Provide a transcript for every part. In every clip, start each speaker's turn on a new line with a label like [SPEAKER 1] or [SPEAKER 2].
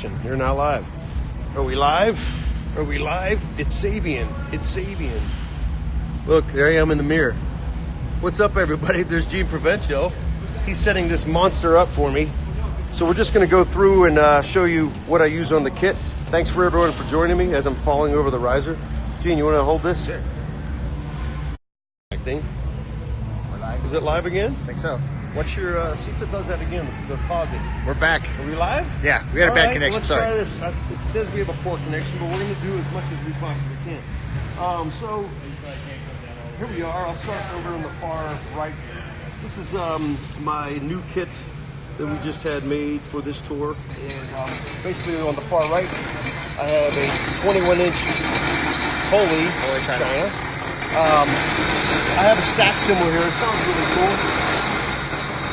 [SPEAKER 1] You're not live. Are we live? Are we live? It's Sabian. It's Sabian. Look, there I am in the mirror. What's up, everybody? There's Gene Provencio. He's setting this monster up for me. So we're just going to go through and show you what I use on the kit. Thanks for everyone for joining me as I'm falling over the riser. Gene, you want to hold this?
[SPEAKER 2] Sure.
[SPEAKER 1] Thing.
[SPEAKER 2] We're live.
[SPEAKER 1] Is it live again?
[SPEAKER 2] I think so.
[SPEAKER 1] What's your, see if it does that again, the pause it.
[SPEAKER 2] We're back.
[SPEAKER 1] Are we live?
[SPEAKER 2] Yeah, we had a bad
[SPEAKER 1] All
[SPEAKER 2] connection,
[SPEAKER 1] let's
[SPEAKER 2] sorry.
[SPEAKER 1] Try this. It says we have a poor connection, but we're going to do as much as we possibly can. So, here we are. I'll start over on the far right. This is my new kit that we just had made for this tour. And basically on the far right, I have a 21-inch Holy China. I have a stack symbol here. It sounds really cool.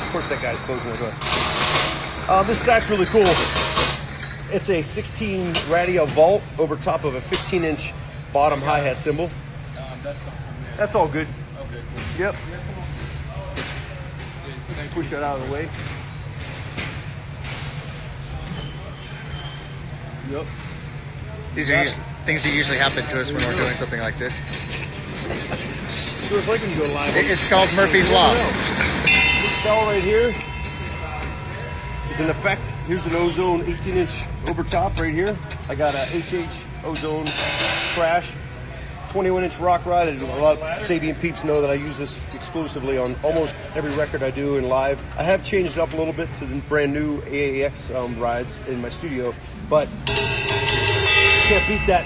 [SPEAKER 1] Of course, that guy's closing the door. This stack's really cool. It's a 16 radio vault over top of a 15-inch bottom hi-hat cymbal. That's all good.
[SPEAKER 3] Okay, cool.
[SPEAKER 1] Yep. Let's push that out of the way. Yep.
[SPEAKER 2] These are things that usually happen to us when we're doing something like this.
[SPEAKER 1] So it's like when you go live.
[SPEAKER 2] It's called Murphy's Law.
[SPEAKER 1] This bell right here is an effect. Here's an ozone 18-inch over top right here. I got a HH ozone crash, 21-inch rock ride. A lot of Sabian peeps know that I use this exclusively on almost every record I do in live. I have changed it up a little bit to the brand new AAX rides in my studio, but can't beat that.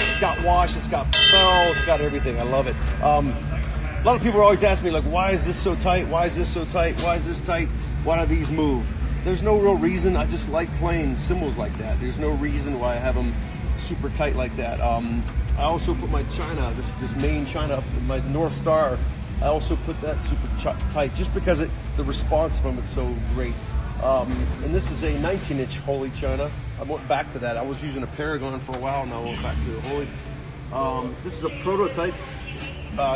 [SPEAKER 1] It's got wash, it's got bell, it's got everything. I love it. A lot of people are always asking me, like, why is this so tight? Why is this so tight? Why is this tight? Why do these move? There's no real reason. I just like playing cymbals like that. There's no reason why I have them super tight like that. I also put my China, this main China, my North Star, I also put that super tight just because the response from it's so great. And this is a 19-inch Holy China. I went back to that. I was using a Paragon for a while, and now I went back to the Holy. This is a prototype.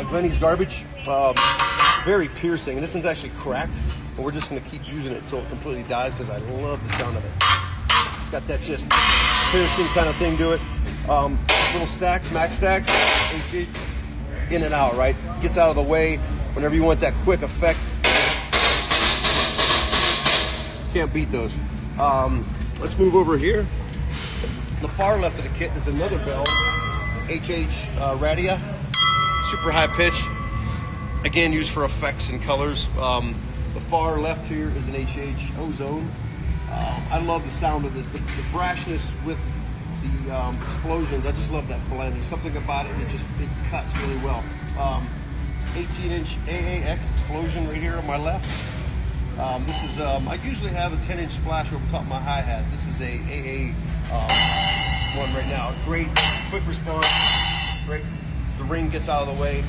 [SPEAKER 1] Glenny's Garbage, very piercing. And this one's actually cracked, but we're just going to keep using it until it completely dies because I love the sound of it. It's got that just piercing kind of thing to it. Little stacks, max stacks, HH, in and out, right? Gets out of the way whenever you want that quick effect. Can't beat those. Let's move over here. The far left of the kit is another bell, HH Radia. Super high pitch, again used for effects and colors. The far left here is an HH ozone. I love the sound of this, the brashness with the explosions. I just love that blend. There's something about it, it cuts really well. 18-inch AAX explosion right here on my left. This is, I usually have a 10-inch splash over top of my hi-hats. This is a AA one right now. Great quick response, great. The ring gets out of the way.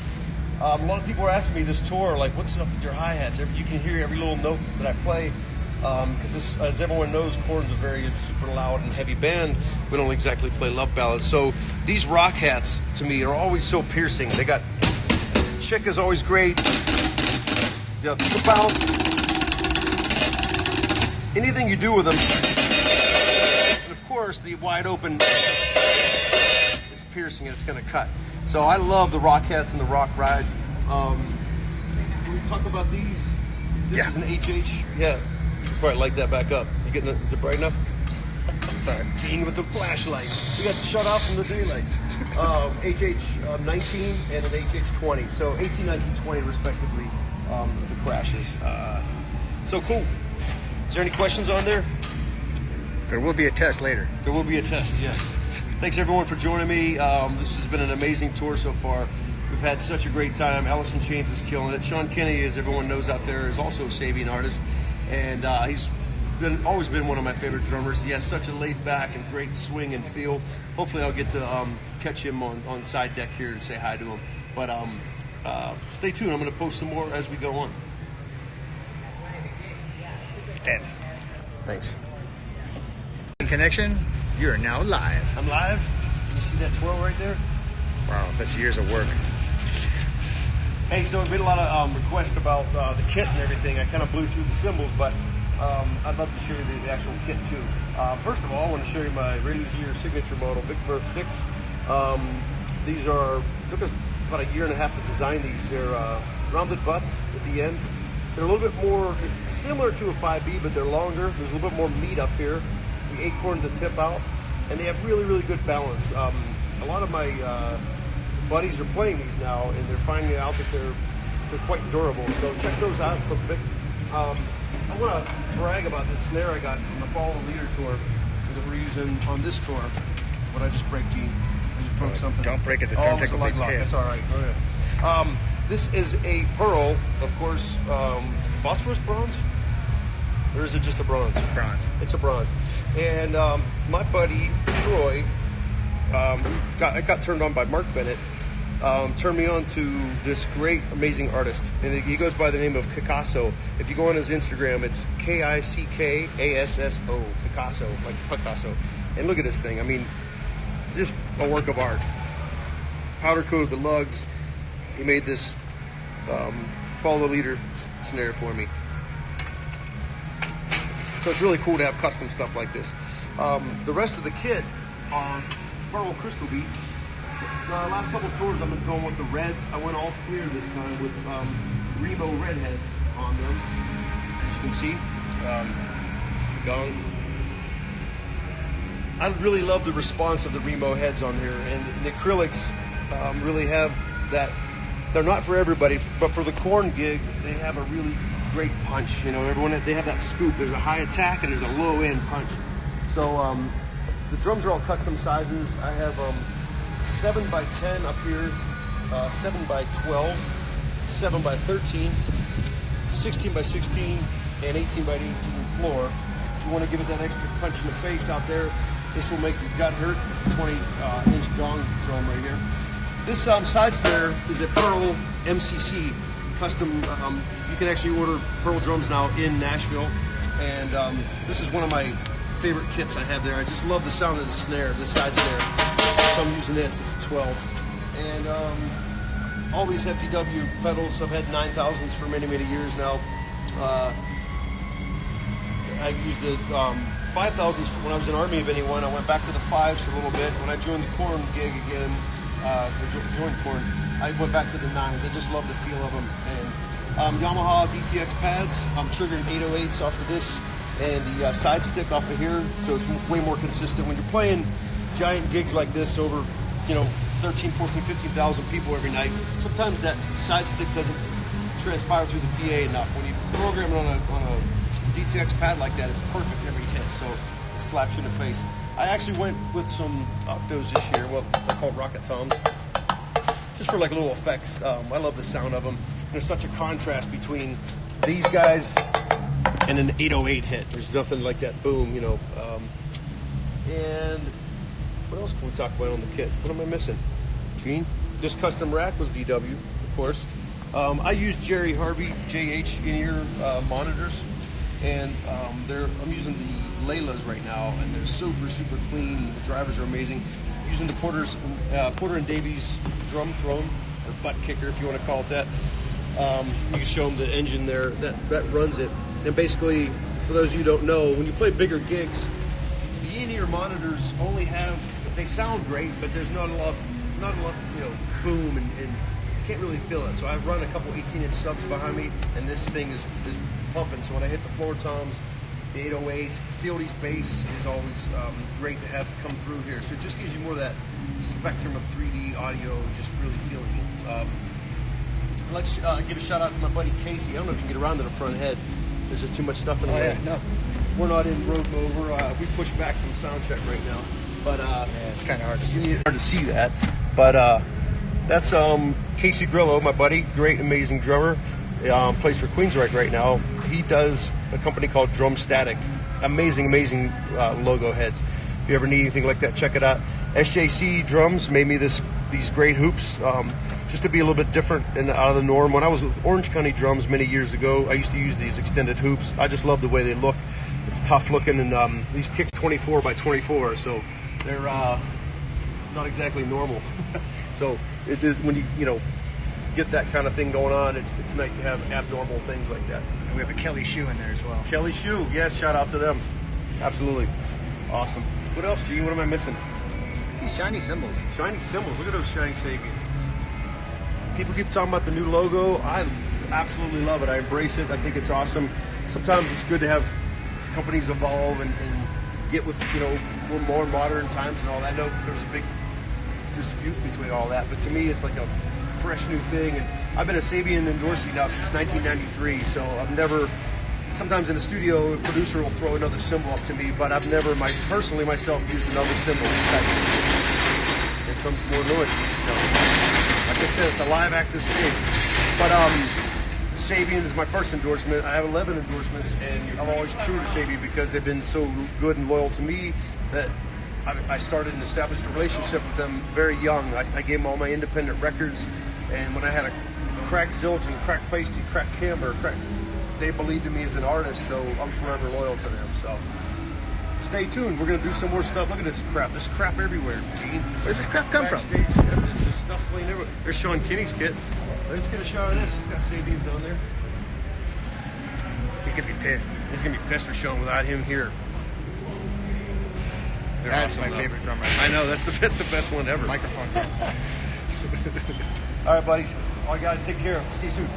[SPEAKER 1] A lot of people are asking me this tour, like, what's up with your hi-hats? You can hear every little note that I play, because as everyone knows, KoRn's a very super loud and heavy band. We don't exactly play love ballads. So these rock hats, to me, are always so piercing. They got, chick is always great. The bounce. Anything you do with them. And of course, the wide open is piercing and it's gonna cut. So I love the rock hats and the rock ride. Can we talk about these? This is an HH. Yeah, probably light that back up. You getting it? Is it bright enough? Sorry, Gene with the flashlight. We got shut off from the daylight. HH 19 and an HH 20. So 18, 19, 20 respectively. The crashes. So cool. Is there any questions on there?
[SPEAKER 2] There will be a test later.
[SPEAKER 1] There will be a test. Yes. Thanks everyone for joining me. This has been an amazing tour so far. We've had such a great time. Allison Chains is killing it. Sean Kinney, as everyone knows out there, is also a Sabian artist. And he's always been one of my favorite drummers. He has such a laid back and great swing and feel. Hopefully I'll get to catch him on side deck here and say hi to him. But stay tuned. I'm going to post some more as we go on.
[SPEAKER 2] And
[SPEAKER 1] Thanks.
[SPEAKER 2] connection, you are now live.
[SPEAKER 1] I'm live. Can you see that twirl right there?
[SPEAKER 2] Wow, that's years of work.
[SPEAKER 1] Hey, so we had a lot of requests about the kit and everything. I kind of blew through the cymbals, but I'd love to show you the actual kit too. First of all, I want to show you my Luzier signature model Big Berth sticks. These took us about a year and a half to design these. They're rounded butts at the end. They're a little bit more similar to a 5B, but they're longer. There's a little bit more meat up here. We acorn the tip out, and they have really, really good balance. A lot of my buddies are playing these now, and they're finding out that they're quite durable. So check those out from Vic. I want to brag about this snare I got from the Follow the Leader tour that we're using on this tour. What I just break, Gene? I just broke something.
[SPEAKER 2] Don't break it. The
[SPEAKER 1] oh, it's a
[SPEAKER 2] will
[SPEAKER 1] leg
[SPEAKER 2] be
[SPEAKER 1] lock.
[SPEAKER 2] pissed.
[SPEAKER 1] That's all right. Okay. This is a pearl, of course, phosphorus bronze. Or is it just a bronze?
[SPEAKER 2] Bronze.
[SPEAKER 1] It's a bronze. And my buddy Troy, I got turned on by Mark Bennett. Turned me on to this great, amazing artist, and he goes by the name of Kikasso. If you go on his Instagram, it's Kickasso, Picasso, like Picasso. And look at this thing. I mean, just a work of art. Powder coated the lugs. He made this Follow the Leader snare for me. So it's really cool to have custom stuff like this. The rest of the kit are pearl crystal beads. The last couple of tours I've been going with the reds. I went all clear this time with Remo redheads on them. As you can see, gong. I really love the response of the Remo heads on here, and the acrylics really have that. They're not for everybody, but for the KoRn gig, they have a really great punch. You know, they have that scoop. There's a high attack and there's a low end punch. So the drums are all custom sizes. I have 7x10 up here, 7x12, 7x13, 16x16, and 18x18 floor. If you want to give it that extra punch in the face out there, this will make your gut hurt. 20-inch gong drum right here. This side snare is a Pearl MCC custom. You can actually order Pearl drums now in Nashville, and this is one of my favorite kits I have there. I just love the sound of the snare, this side snare. So I'm using this. It's a 12, and always FDW pedals. I've had 9000s for many, many years now. I used the 5000s when I was in Army of Anyone. I went back to the 5s for a little bit. When I joined the KoRn gig again, joined KoRn, I went back to the 9s. I just love the feel of them. And Yamaha DTX pads. I'm triggering 808s off of this, and the side stick off of here, so it's way more consistent. When you're playing giant gigs like this over, 13, 14, 15,000 people every night, sometimes that side stick doesn't transpire through the PA enough. When you program it on a DTX pad like that, it's perfect every hit, so it slaps you in the face. I actually went with some Octos this year. Well, they're called Rocket Toms, just for like little effects. I love the sound of them. There's such a contrast between these guys and an 808 hit. There's nothing like that boom, and what else can we talk about on the kit? What am I missing? Gene? This custom rack was DW, of course. I use Jerry Harvey JH in-ear monitors, and I'm using the Laylas right now, and they're super, super clean. The drivers are amazing. Using the Porter and Davies drum throne, or butt kicker, if you want to call it that. You can show them the engine there that runs it. And basically, for those of you who don't know, when you play bigger gigs, the in-ear monitors only they sound great, but there's not enough, boom, and you can't really feel it. So I run a couple 18-inch subs behind me, and this thing is pumping. So when I hit the floor toms, the 808, Fieldy's bass is always great to have come through here. So it just gives you more of that spectrum of 3D audio, just really feeling it. I'd like to give a shout out to my buddy Casey. I don't know if you can get around to the front head. Is there too much stuff in the way?
[SPEAKER 2] Yeah, no.
[SPEAKER 1] We're not in road mode. We push back from sound check right now. But
[SPEAKER 2] it's kind of hard to see.
[SPEAKER 1] Hard to see that. But that's Casey Grillo, my buddy, great, amazing drummer. Plays for Queensryche right now. He does a company called Drum Static. Amazing logo heads. If you ever need anything like that, check it out. SJC Drums made me these great hoops. Just to be a little bit different and out of the norm. When I was with Orange County Drums many years ago, I used to use these extended hoops. I just love the way they look. It's tough looking, and these kick 24 by 24, so they're not exactly normal. So it is when you get that kind of thing going on. It's nice to have abnormal things like that.
[SPEAKER 2] And we have a Kelly shoe in there as well.
[SPEAKER 1] Kelly Shoe, yes, shout out to them. Absolutely. Awesome. What else, Gene? What am I missing?
[SPEAKER 2] These shiny symbols.
[SPEAKER 1] Shiny symbols. Look at those shiny Sabians. People keep talking about the new logo. I absolutely love it. I embrace it. I think it's awesome. Sometimes it's good to have companies evolve and get with, we're more modern times and all that. I know there's a big dispute between all that, but to me it's like a fresh new thing. And I've been a Sabian endorsee now since 1993, so I've never, sometimes in the studio a producer will throw another symbol up to me, but I've never personally myself used another symbol besides Sabian. Here comes more noise. Like I said, it's a live active stage. But Sabian is my first endorsement. I have 11 endorsements, and I'm always true to Sabian because they've been so good and loyal to me that I started and established a relationship with them very young. I gave them all my independent records, and when I had a cracked Zildjian, cracked Pasty, cracked Camber, they believed in me as an artist, so I'm forever loyal to them. So stay tuned. We're going to do some more stuff. Look at this crap. There's crap everywhere, Gene.
[SPEAKER 2] Where'd this crap come from?
[SPEAKER 1] Backstage, there's this stuff playing everywhere. There's Sean Kinney's kit. Let's get a shot of this. It's got Sabians on there.
[SPEAKER 2] He's gonna be pissed.
[SPEAKER 1] He's going to be pissed for Sean without him here. They're
[SPEAKER 2] That's
[SPEAKER 1] awesome,
[SPEAKER 2] my
[SPEAKER 1] though.
[SPEAKER 2] favorite drummer.
[SPEAKER 1] I know, that's the best one ever.
[SPEAKER 2] Microphone.
[SPEAKER 1] All right, buddies. All right, guys, take care. See you soon.